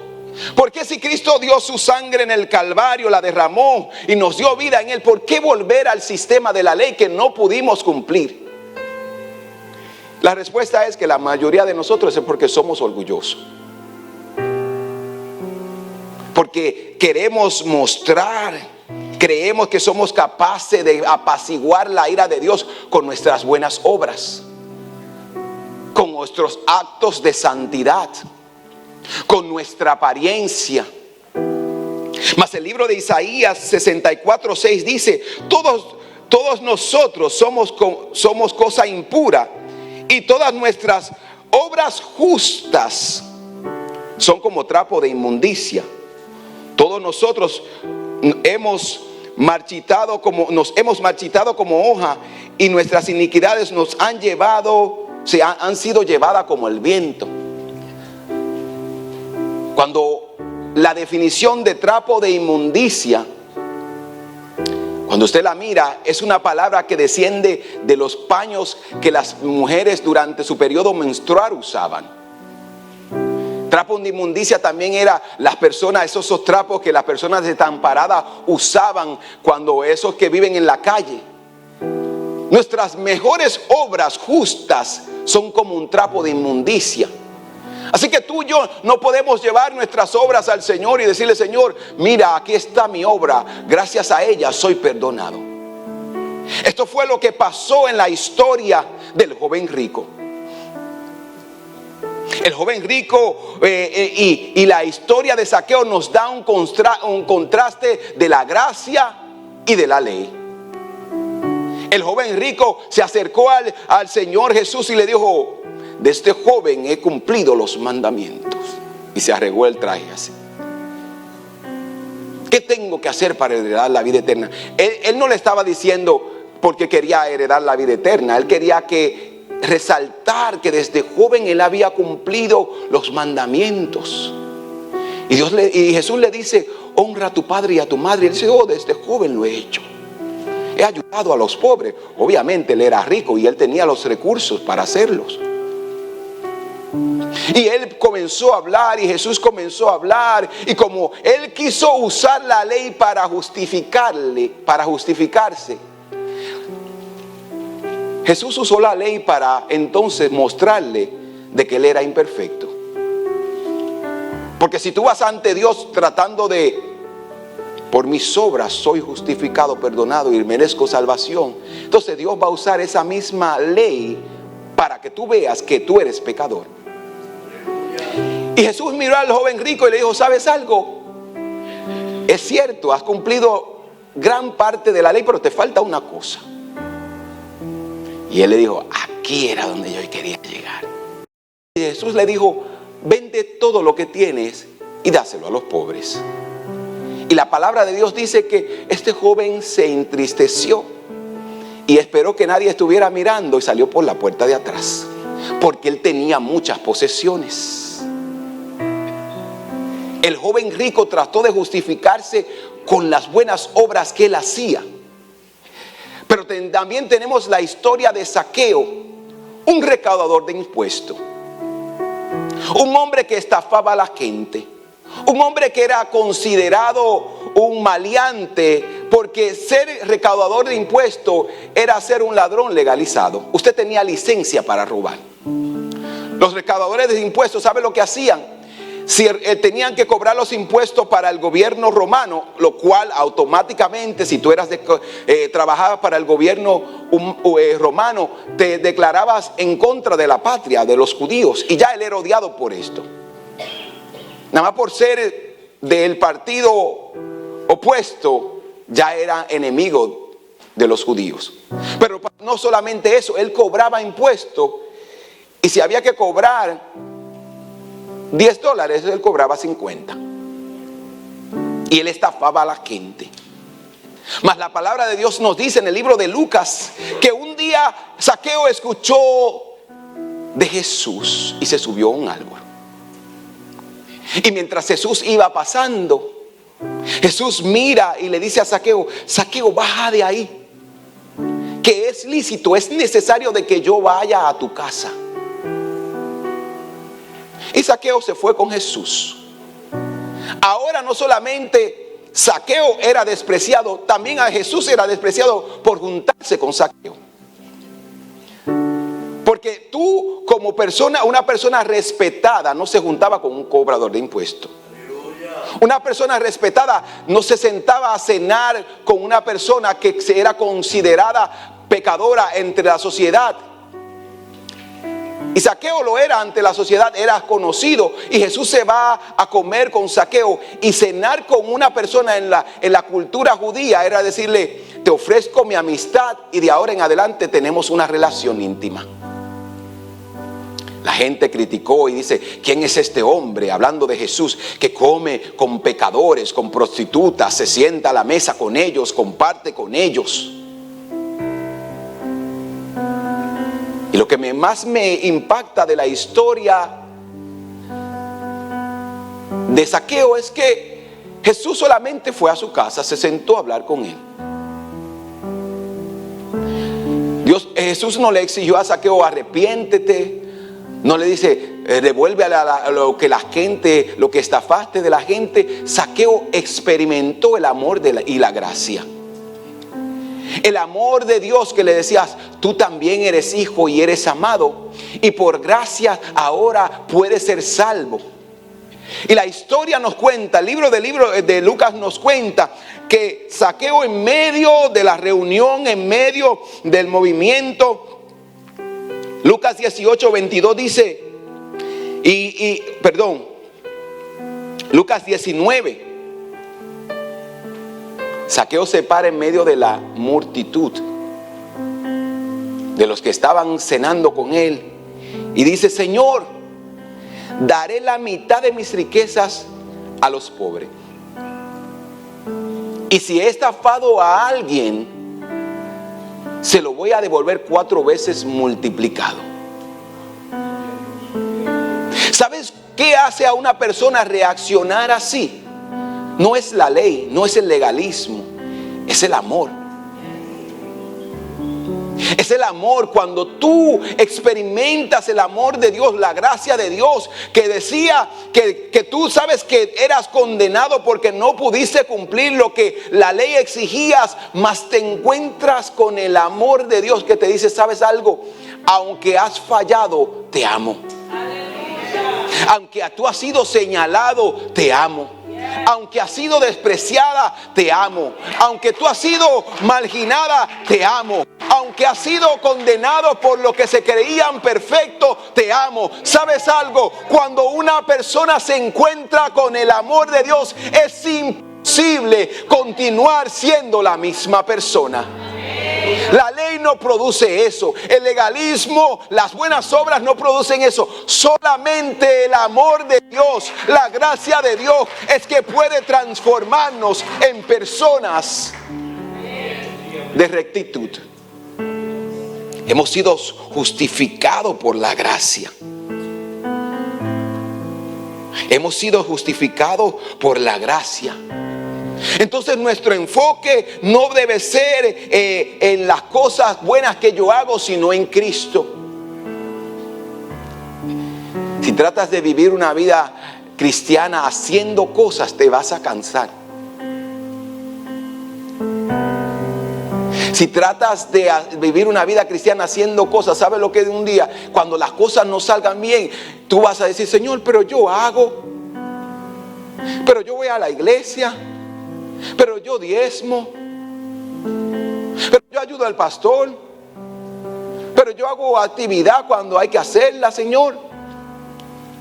S1: ¿Por qué si Cristo dio su sangre en el Calvario, la derramó y nos dio vida en Él? ¿Por qué volver al sistema de la ley que no pudimos cumplir? La respuesta es que la mayoría de nosotros es porque somos orgullosos. Porque queremos mostrar, creemos que somos capaces de apaciguar la ira de Dios con nuestras buenas obras, con nuestros actos de santidad, con nuestra apariencia. Mas el libro de Isaías 64:6 dice, todos nosotros somos cosa impura, y todas nuestras obras justas son como trapo de inmundicia. Todos nosotros nos hemos marchitado como hoja, y nuestras iniquidades nos han sido llevadas como el viento. Cuando la definición de trapo de inmundicia, cuando usted la mira, es una palabra que desciende de los paños que las mujeres durante su periodo menstrual usaban. Trapo de inmundicia también era esos trapos que las personas desamparadas usaban cuando esos que viven en la calle. Nuestras mejores obras justas son como un trapo de inmundicia. Así que tú y yo no podemos llevar nuestras obras al Señor y decirle, Señor, mira, aquí está mi obra, gracias a ella soy perdonado. Esto fue lo que pasó en la historia del joven rico. El joven rico y la historia de Zaqueo nos da un contraste de la gracia y de la ley. El joven rico se acercó al Señor Jesús y le dijo, de este joven he cumplido los mandamientos. Y se arregó el traje así. ¿Qué tengo que hacer para heredar la vida eterna? Él no le estaba diciendo porque quería heredar la vida eterna. Él quería resaltar que desde joven él había cumplido los mandamientos. Y Jesús le dice, honra a tu padre y a tu madre. Y él dice, desde joven lo he hecho. He ayudado a los pobres. Obviamente él era rico y él tenía los recursos para hacerlos. Y él comenzó a hablar y Jesús comenzó a hablar. Y como él quiso usar la ley para justificarse, Jesús usó la ley para entonces mostrarle de que él era imperfecto. Porque si tú vas ante Dios tratando por mis obras soy justificado, perdonado y merezco salvación, entonces Dios va a usar esa misma ley para que tú veas que tú eres pecador. Y Jesús miró al joven rico y le dijo, ¿sabes algo? Es cierto, has cumplido gran parte de la ley, pero te falta una cosa. Y él le dijo, aquí era donde yo quería llegar. Y Jesús le dijo, vende todo lo que tienes y dáselo a los pobres. Y la palabra de Dios dice que este joven se entristeció y esperó que nadie estuviera mirando y salió por la puerta de atrás, porque él tenía muchas posesiones. El joven rico trató de justificarse con las buenas obras que él hacía. Pero también tenemos la historia de Zaqueo, un recaudador de impuestos. un hombre que estafaba a la gente, un hombre que era considerado un maleante, porque ser recaudador de impuestos era ser un ladrón legalizado. Usted tenía licencia para robar. Los recaudadores de impuestos, ¿sabe lo que hacían? Si tenían que cobrar los impuestos para el gobierno romano, lo cual automáticamente, si tú trabajabas para el gobierno romano, te declarabas en contra de la patria, de los judíos, y ya él era odiado por esto. Nada más por ser del partido opuesto, ya era enemigo de los judíos. Pero no solamente eso, él cobraba impuestos, y si había que cobrar $10, él cobraba 50. Y él estafaba a la gente. Mas la palabra de Dios nos dice en el libro de Lucas que un día Zaqueo escuchó de Jesús y se subió a un árbol. Y mientras Jesús iba pasando, Jesús mira y le dice a Zaqueo: Zaqueo, baja de ahí, que es lícito, es necesario de que yo vaya a tu casa. Y Zaqueo se fue con Jesús. Ahora no solamente Zaqueo era despreciado, también a Jesús era despreciado por juntarse con Zaqueo. Porque tú, como persona, una persona respetada, no se juntaba con un cobrador de impuestos. Una persona respetada no se sentaba a cenar con una persona que era considerada pecadora entre la sociedad. Y Zaqueo lo era ante la sociedad, era conocido. Y Jesús se va a comer con Zaqueo. Y cenar con una persona en la cultura judía era decirle: te ofrezco mi amistad y de ahora en adelante tenemos una relación íntima. La gente criticó y dice: ¿quién es este hombre? Hablando de Jesús, que come con pecadores, con prostitutas, se sienta a la mesa con ellos, comparte con ellos. Y lo que más me impacta de la historia de Zaqueo es que Jesús solamente fue a su casa, se sentó a hablar con él. Jesús no le exigió a Zaqueo: arrepiéntete. No le dice: devuelve lo que la gente, lo que estafaste de la gente. Zaqueo experimentó el amor y la gracia. El amor de Dios, que le decías: tú también eres hijo y eres amado, y por gracia ahora puedes ser salvo. Y la historia nos cuenta, el libro de Lucas nos cuenta que Zaqueo, en medio de la reunión, en medio del movimiento, Lucas 18:22 dice, Lucas 19. Zaqueo se para en medio de la multitud de los que estaban cenando con él y dice: Señor, daré la mitad de mis riquezas a los pobres. Y si he estafado a alguien, se lo voy a devolver 4 veces multiplicado. ¿Sabes qué hace a una persona reaccionar así? No es la ley, no es el legalismo, es el amor. Es el amor. Cuando tú experimentas el amor de Dios, la gracia de Dios, que decía que tú sabes que eras condenado porque no pudiste cumplir lo que la ley exigías, mas te encuentras con el amor de Dios que te dice: ¿sabes algo? Aunque has fallado, te amo. Aunque tú has sido señalado, te amo. Aunque has sido despreciada, te amo. Aunque tú has sido marginada, te amo. Aunque has sido condenado por lo que se creían perfecto, te amo. ¿Sabes algo? Cuando una persona se encuentra con el amor de Dios, es imposible continuar siendo la misma persona. La ley no produce eso. El legalismo, las buenas obras no producen eso. Solamente el amor de Dios, la gracia de Dios es que puede transformarnos en personas de rectitud. Hemos sido justificados por la gracia. Hemos sido justificados por la gracia. Entonces nuestro enfoque no debe ser en las cosas buenas que yo hago, sino en Cristo. Si tratas de vivir una vida cristiana haciendo cosas, te vas a cansar. Si tratas de vivir una vida cristiana haciendo cosas, ¿sabes lo que es un día? Cuando las cosas no salgan bien, tú vas a decir, Señor, pero yo hago, pero yo voy a la iglesia, pero yo diezmo, pero yo ayudo al pastor, pero yo hago actividad cuando hay que hacerla, Señor.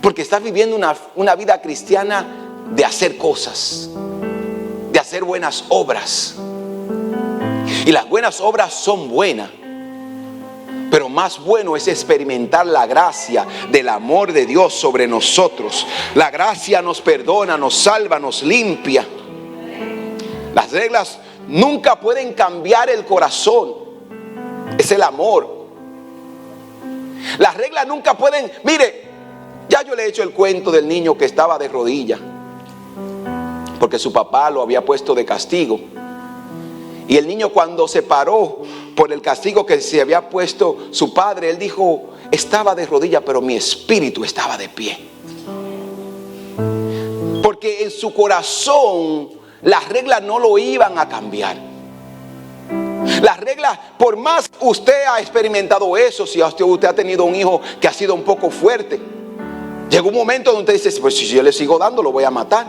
S1: Porque estás viviendo una vida cristiana de hacer cosas, de hacer buenas obras. Y las buenas obras son buenas, pero más bueno es experimentar la gracia del amor de Dios sobre nosotros. La gracia nos perdona, nos salva, nos limpia. Las reglas nunca pueden cambiar el corazón, es el amor. Las reglas nunca pueden, mire, ya yo le he hecho el cuento del niño que estaba de rodillas porque su papá lo había puesto de castigo. Y el niño, cuando se paró por el castigo que se había puesto su padre, él dijo, estaba de rodillas, pero mi espíritu estaba de pie. Porque en su corazón las reglas no lo iban a cambiar. Las reglas, por más usted ha experimentado eso, si usted ha tenido un hijo que ha sido un poco fuerte, llega un momento donde usted dice, pues si yo le sigo dando lo voy a matar.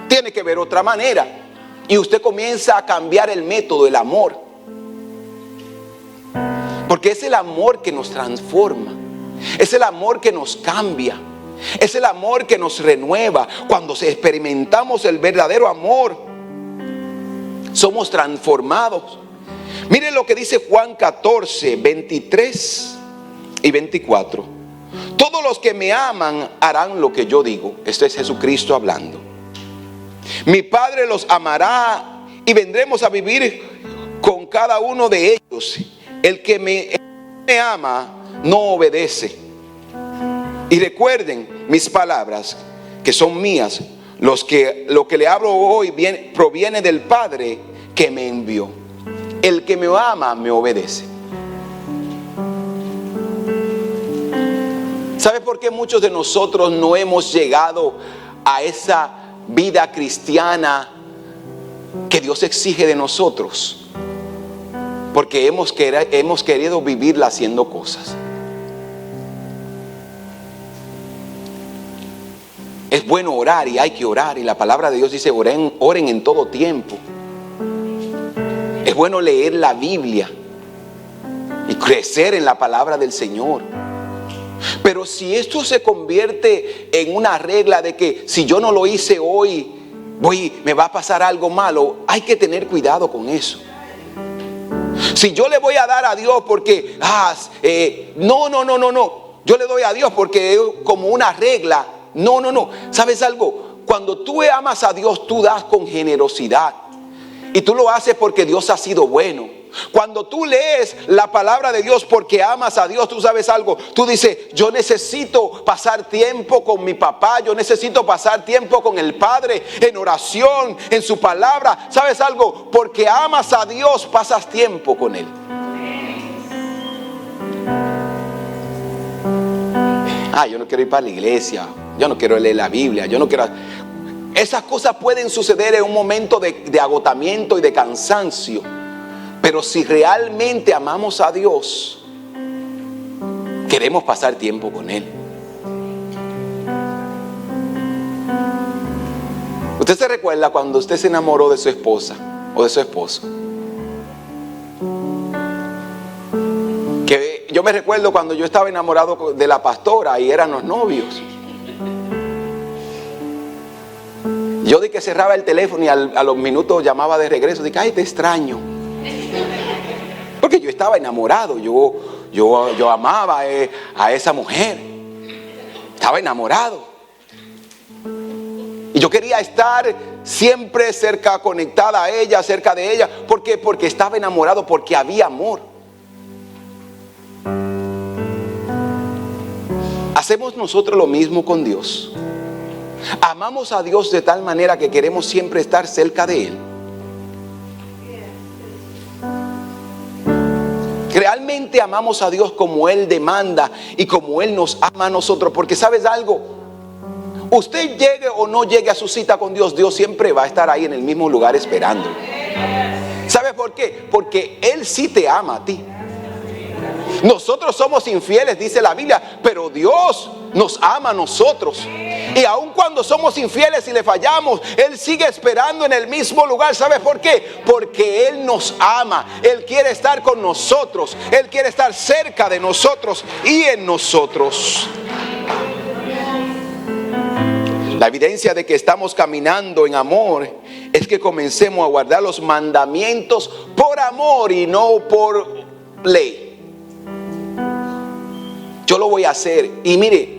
S1: Tiene que ver otra manera. Y usted comienza a cambiar el método, el amor. Porque es el amor que nos transforma. Es el amor que nos cambia. Es el amor que nos renueva. Cuando experimentamos el verdadero amor, somos transformados. Miren lo que dice Juan 14, 23 y 24. Todos los que me aman harán lo que yo digo. Esto es Jesucristo hablando. Mi Padre los amará y vendremos a vivir con cada uno de ellos. El que me ama no obedece. Y recuerden mis palabras que son mías. Lo que le hablo hoy proviene del Padre que me envió. El que me ama me obedece. ¿Sabe por qué muchos de nosotros no hemos llegado a esa vida cristiana que Dios exige de nosotros? Porque hemos querido vivirla haciendo cosas. Es bueno orar y hay que orar. Y la palabra de Dios dice, oren en todo tiempo. Es bueno leer la Biblia y crecer en la palabra del Señor. Pero si esto se convierte en una regla de que si yo no lo hice hoy, me va a pasar algo malo, hay que tener cuidado con eso. Si yo le voy a dar a Dios porque, no, yo le doy a Dios porque es como una regla. No. ¿Sabes algo? Cuando tú amas a Dios, tú das con generosidad. Y tú lo haces porque Dios ha sido bueno. Cuando tú lees la palabra de Dios porque amas a Dios, tú sabes algo. Tú dices, yo necesito pasar tiempo con mi papá. Yo necesito pasar tiempo con el Padre en oración, en su palabra. ¿Sabes algo? Porque amas a Dios, pasas tiempo con Él. Yo no quiero ir para la iglesia. Yo no quiero leer la Biblia. Yo no quiero... Esas cosas pueden suceder en un momento de agotamiento y de cansancio. Pero si realmente amamos a Dios, queremos pasar tiempo con Él. ¿Usted se recuerda cuando usted se enamoró de su esposa o de su esposo? Que yo me recuerdo cuando yo estaba enamorado de la pastora y eran los novios. Yo di que cerraba el teléfono y a los minutos llamaba de regreso. Dije, ay, te extraño. Porque yo estaba enamorado. Yo amaba a esa mujer. Estaba enamorado. Y yo quería estar siempre cerca, conectada a ella, cerca de ella. ¿Por qué? Porque estaba enamorado, porque había amor. ¿Hacemos nosotros lo mismo con Dios? ¿Amamos a Dios de tal manera que queremos siempre estar cerca de Él? Realmente amamos a Dios como Él demanda y como Él nos ama a nosotros. Porque ¿sabes algo? Usted llegue o no llegue a su cita con Dios, Dios siempre va a estar ahí en el mismo lugar esperando. ¿Sabes por qué? Porque Él sí te ama a ti. Nosotros somos infieles, dice la Biblia, pero Dios nos ama a nosotros. Y aun cuando somos infieles y le fallamos, Él sigue esperando en el mismo lugar. ¿Sabes por qué? Porque Él nos ama. Él quiere estar con nosotros. Él quiere estar cerca de nosotros y en nosotros. La evidencia de que estamos caminando en amor es que comencemos a guardar los mandamientos por amor y no por ley. Yo lo voy a hacer. Y mire,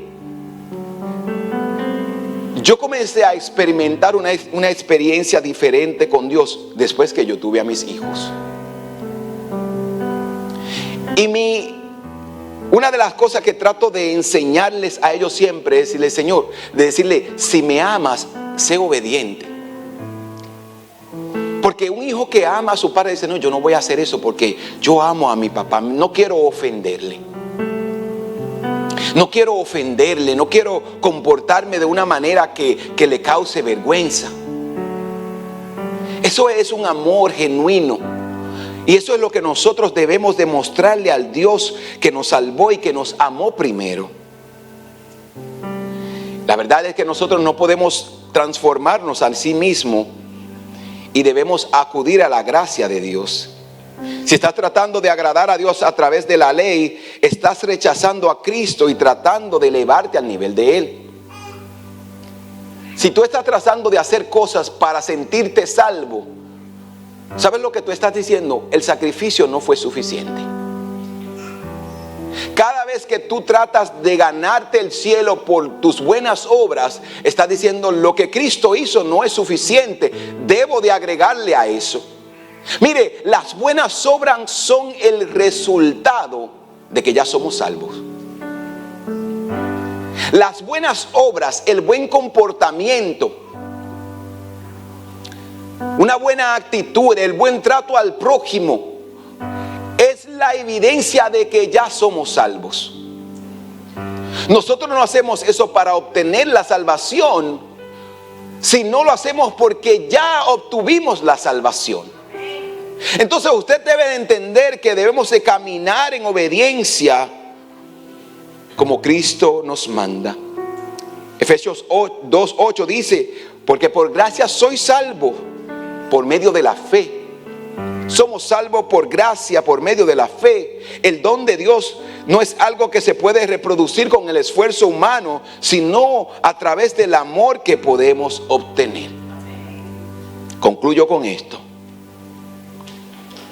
S1: yo comencé a experimentar una experiencia diferente con Dios después que yo tuve a mis hijos. Y una de las cosas que trato de enseñarles a ellos siempre es decirle, Señor, de decirle, si me amas, sé obediente. Porque un hijo que ama a su padre dice, no, yo no voy a hacer eso porque yo amo a mi papá, no quiero ofenderle. No quiero ofenderle, no quiero comportarme de una manera que le cause vergüenza. Eso es un amor genuino. Y eso es lo que nosotros debemos demostrarle al Dios que nos salvó y que nos amó primero. La verdad es que nosotros no podemos transformarnos a sí mismos y debemos acudir a la gracia de Dios. Si estás tratando de agradar a Dios a través de la ley, estás rechazando a Cristo y tratando de elevarte al nivel de Él. Si tú estás tratando de hacer cosas para sentirte salvo, ¿sabes lo que tú estás diciendo? El sacrificio no fue suficiente. Cada vez que tú tratas de ganarte el cielo por tus buenas obras, estás diciendo lo que Cristo hizo no es suficiente, debo de agregarle a eso. Mire, las buenas obras son el resultado de que ya somos salvos. Las buenas obras, el buen comportamiento, una buena actitud, el buen trato al prójimo, es la evidencia de que ya somos salvos. Nosotros no hacemos eso para obtener la salvación, sino lo hacemos porque ya obtuvimos la salvación. Entonces usted debe de entender que debemos de caminar en obediencia como Cristo nos manda. Efesios 2:8 dice, porque por gracia soy salvo por medio de la fe. Somos salvos por gracia, por medio de la fe. El don de Dios no es algo que se puede reproducir con el esfuerzo humano, sino a través del amor que podemos obtener. Concluyo con esto.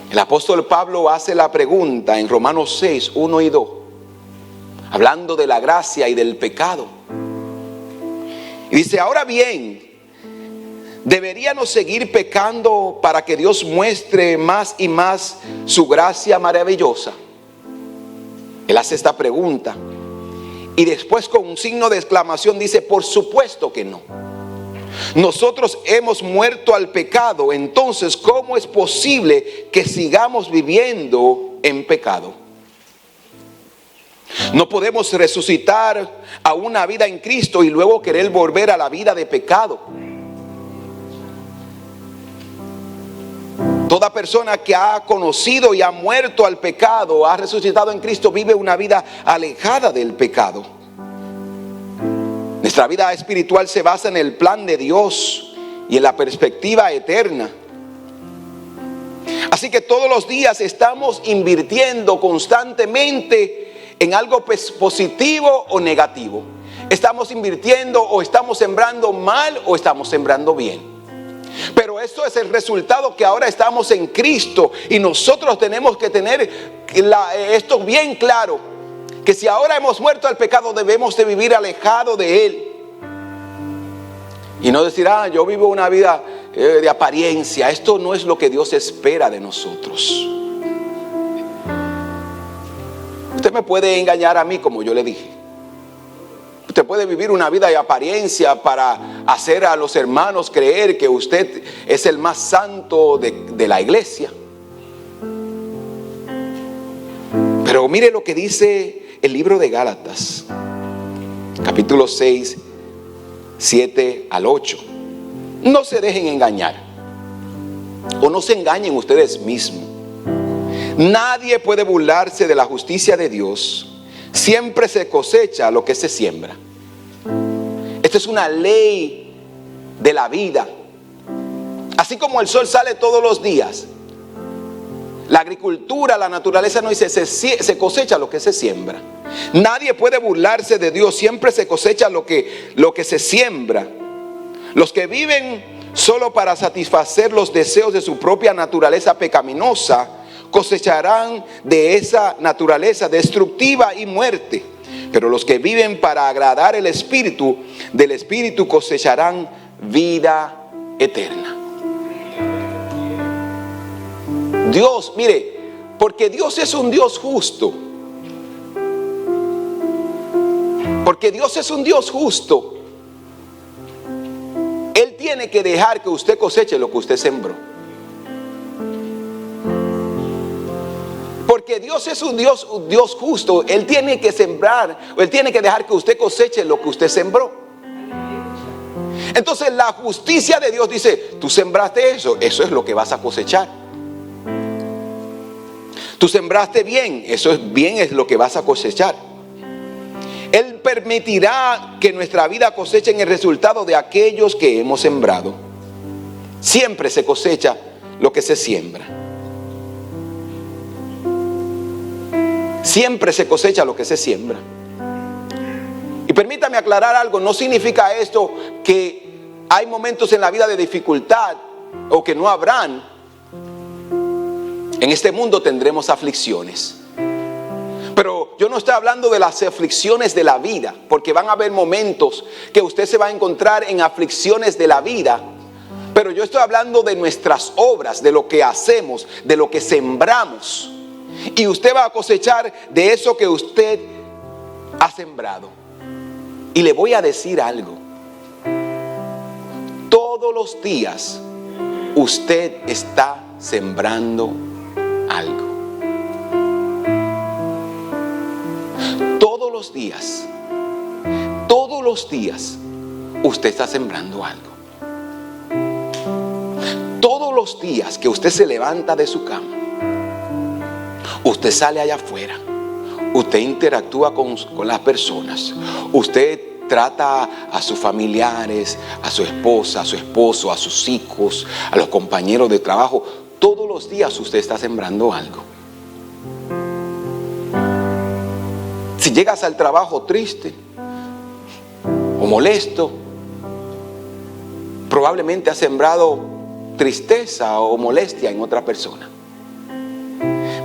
S1: El apóstol Pablo hace la pregunta en Romanos 6, 1 y 2, hablando de la gracia y del pecado. Y dice, ahora bien, ¿deberíamos seguir pecando para que Dios muestre más y más su gracia maravillosa? Él hace esta pregunta y después con un signo de exclamación dice, por supuesto que no. Nosotros hemos muerto al pecado, entonces ¿cómo es posible que sigamos viviendo en pecado? No podemos resucitar a una vida en Cristo y luego querer volver a la vida de pecado. Toda persona que ha conocido y ha muerto al pecado, ha resucitado en Cristo, vive una vida alejada del pecado. Nuestra vida espiritual se basa en el plan de Dios y en la perspectiva eterna. Así que todos los días estamos invirtiendo constantemente en algo positivo o negativo. Estamos invirtiendo o estamos sembrando mal o estamos sembrando bien. Pero eso es el resultado que ahora estamos en Cristo y nosotros tenemos que tener esto bien claro. Que si ahora hemos muerto al pecado debemos de vivir alejado de él. Y no decir, yo vivo una vida de apariencia. Esto no es lo que Dios espera de nosotros. Usted me puede engañar a mí como yo le dije. Usted puede vivir una vida de apariencia para hacer a los hermanos creer que usted es el más santo de la iglesia. Pero mire lo que dice el libro de Gálatas, capítulo 6, 7 al 8. No se dejen engañar, o no se engañen ustedes mismos. Nadie puede burlarse de la justicia de Dios. Siempre se cosecha lo que se siembra. Esta es una ley de la vida. Así como el sol sale todos los días, la agricultura, la naturaleza no dice, se cosecha lo que se siembra. Nadie puede burlarse de Dios. Siempre se cosecha lo que se siembra. Los que viven solo para satisfacer los deseos de su propia naturaleza pecaminosa cosecharán de esa naturaleza destructiva y muerte. Pero los que viven para agradar el Espíritu, del Espíritu cosecharán vida eterna. Dios, mire, porque Dios es un Dios justo. Porque Dios es un Dios justo. Él tiene que dejar que usted coseche lo que usted sembró. Porque Dios es un Dios justo. Él tiene que sembrar, o Él tiene que dejar que usted coseche lo que usted sembró. Entonces la justicia de Dios dice, tú sembraste eso es lo que vas a cosechar. Tú sembraste bien, es lo que vas a cosechar. Él permitirá que nuestra vida coseche el resultado de aquellos que hemos sembrado. Siempre se cosecha lo que se siembra. Siempre se cosecha lo que se siembra. Y permítame aclarar algo, no significa esto que hay momentos en la vida de dificultad o que no habrán. En este mundo tendremos aflicciones. Pero yo no estoy hablando de las aflicciones de la vida, porque van a haber momentos que usted se va a encontrar en aflicciones de la vida. Pero yo estoy hablando de nuestras obras, de lo que hacemos, de lo que sembramos. Y usted va a cosechar de eso que usted ha sembrado. Y le voy a decir algo. Todos los días usted está sembrando algo. Todos los días usted está sembrando algo. Todos los días que usted se levanta de su cama, usted sale allá afuera, usted interactúa con las personas, usted trata a sus familiares, a su esposa, a su esposo, a sus hijos, a los compañeros de trabajo. Todos los días usted está sembrando algo. Si llegas al trabajo triste o molesto, probablemente has sembrado tristeza o molestia en otra persona.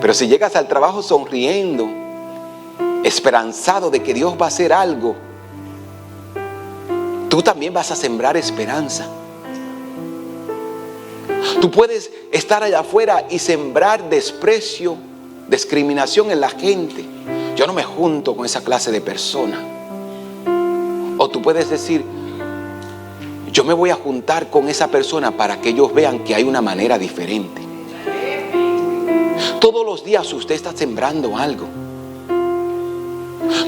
S1: Pero si llegas al trabajo sonriendo, esperanzado de que Dios va a hacer algo, tú también vas a sembrar esperanza. Tú puedes estar allá afuera y sembrar desprecio, discriminación en la gente. Yo no me junto con esa clase de persona. O tú puedes decir, yo me voy a juntar con esa persona para que ellos vean que hay una manera diferente. Todos los días usted está sembrando algo.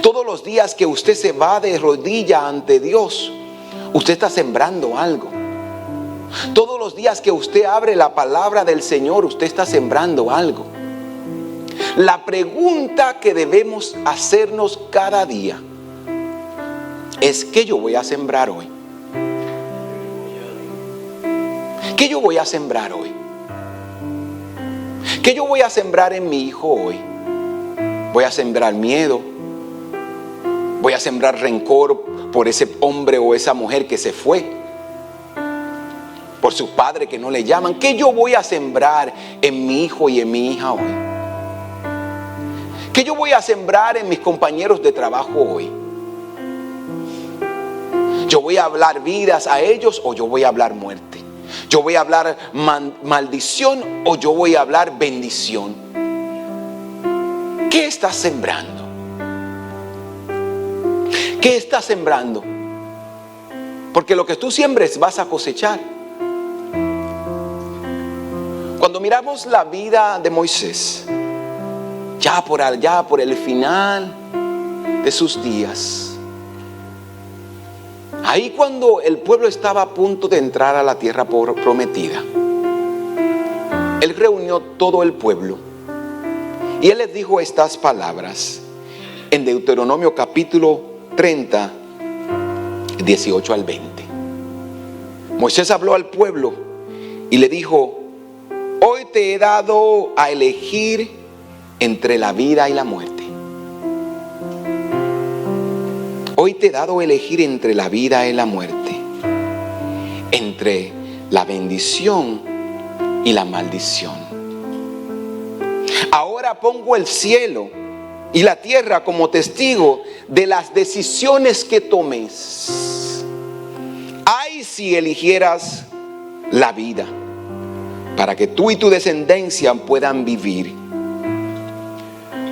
S1: Todos los días que usted se va de rodilla ante Dios, usted está sembrando algo. Todos los días que usted abre la palabra del Señor, usted está sembrando algo. La pregunta que debemos hacernos cada día es: ¿qué yo voy a sembrar hoy? ¿Qué yo voy a sembrar hoy? ¿Qué yo voy a sembrar en mi hijo hoy? ¿Voy a sembrar miedo? ¿Voy a sembrar rencor por ese hombre o esa mujer que se fue? ¿Por su padre que no le llaman? ¿Qué yo voy a sembrar en mi hijo y en mi hija hoy? ¿Qué yo voy a sembrar en mis compañeros de trabajo hoy? ¿Yo voy a hablar vidas a ellos o yo voy a hablar muerte? ¿Yo voy a hablar maldición o yo voy a hablar bendición? ¿Qué estás sembrando? ¿Qué estás sembrando? Porque lo que tú siembres vas a cosechar. Cuando miramos la vida de Moisés, ya por allá, por el final de sus días. Ahí cuando el pueblo estaba a punto de entrar a la tierra prometida, Él reunió todo el pueblo y Él les dijo estas palabras en Deuteronomio capítulo 30, 18 al 20. Moisés habló al pueblo y le dijo: hoy te he dado a elegir entre la vida y la muerte. Hoy te he dado a elegir entre la vida y la muerte, entre la bendición y la maldición. Ahora pongo el cielo y la tierra como testigo de las decisiones que tomes. Ay, si eligieras la vida, para que tú y tu descendencia puedan vivir.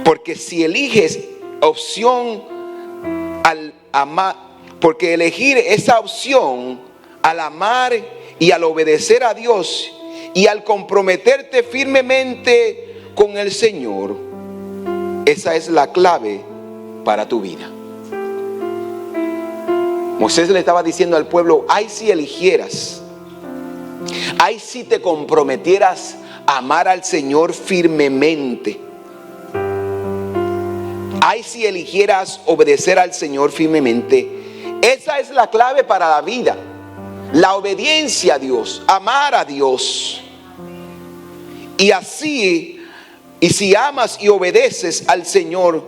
S1: Porque si eliges opción al amar, porque elegir esa opción al amar y al obedecer a Dios y al comprometerte firmemente con el Señor, esa es la clave para tu vida. Moisés le estaba diciendo al pueblo: ay, si eligieras, ay, si te comprometieras a amar al Señor firmemente, ay, si eligieras obedecer al Señor firmemente. Esa es la clave para la vida, la obediencia a Dios, amar a Dios. Y así, y si amas y obedeces al Señor,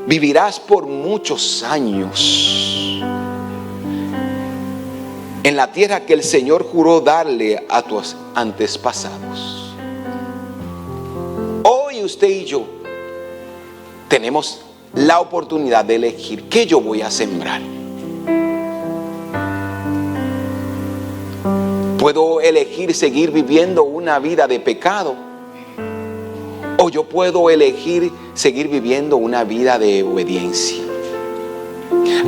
S1: vivirás por muchos años en la tierra que el Señor juró darle a tus antepasados. Hoy usted y yo tenemos la oportunidad de elegir qué yo voy a sembrar. Puedo elegir seguir viviendo una vida de pecado, o yo puedo elegir seguir viviendo una vida de obediencia.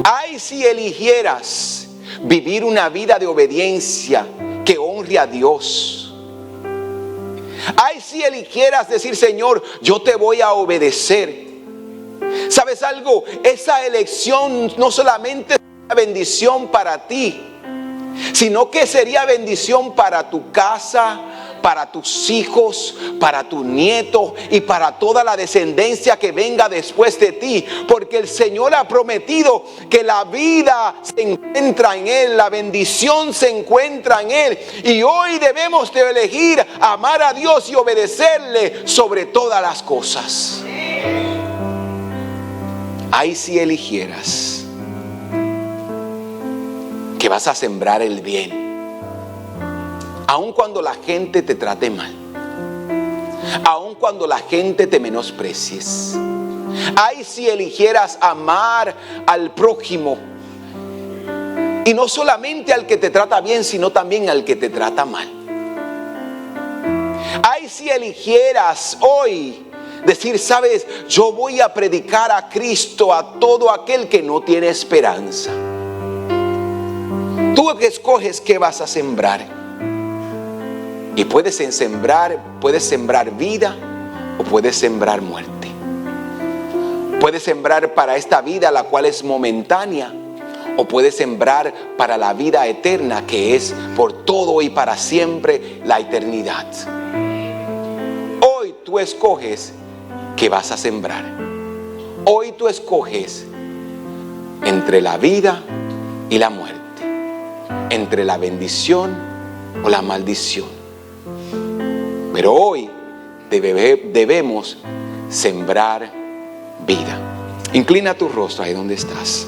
S1: Ay, si eligieras vivir una vida de obediencia que honre a Dios. Ay, si eligieras decir: Señor, yo te voy a obedecer. ¿Sabes algo? Esa elección no solamente es una bendición para ti, sino que sería bendición para tu casa, para tus hijos, para tus nietos y para toda la descendencia que venga después de ti. Porque el Señor ha prometido que la vida se encuentra en Él, la bendición se encuentra en Él. Y hoy debemos de elegir amar a Dios y obedecerle sobre todas las cosas. Ahí si eligieras que vas a sembrar el bien, aun cuando la gente te trate mal, aun cuando la gente te menosprecies. Ay, si eligieras amar al prójimo, y no solamente al que te trata bien, sino también al que te trata mal. Ay, si eligieras hoy decir: sabes, yo voy a predicar a Cristo a todo aquel que no tiene esperanza. Tú escoges qué vas a sembrar. Y puedes sembrar vida o puedes sembrar muerte. Puedes sembrar para esta vida, la cual es momentánea, o puedes sembrar para la vida eterna, que es por todo y para siempre, la eternidad. Hoy tú escoges qué vas a sembrar. Hoy tú escoges entre la vida y la muerte, entre la bendición o la maldición. Pero hoy debemos sembrar vida. Inclina tu rostro ahí donde estás.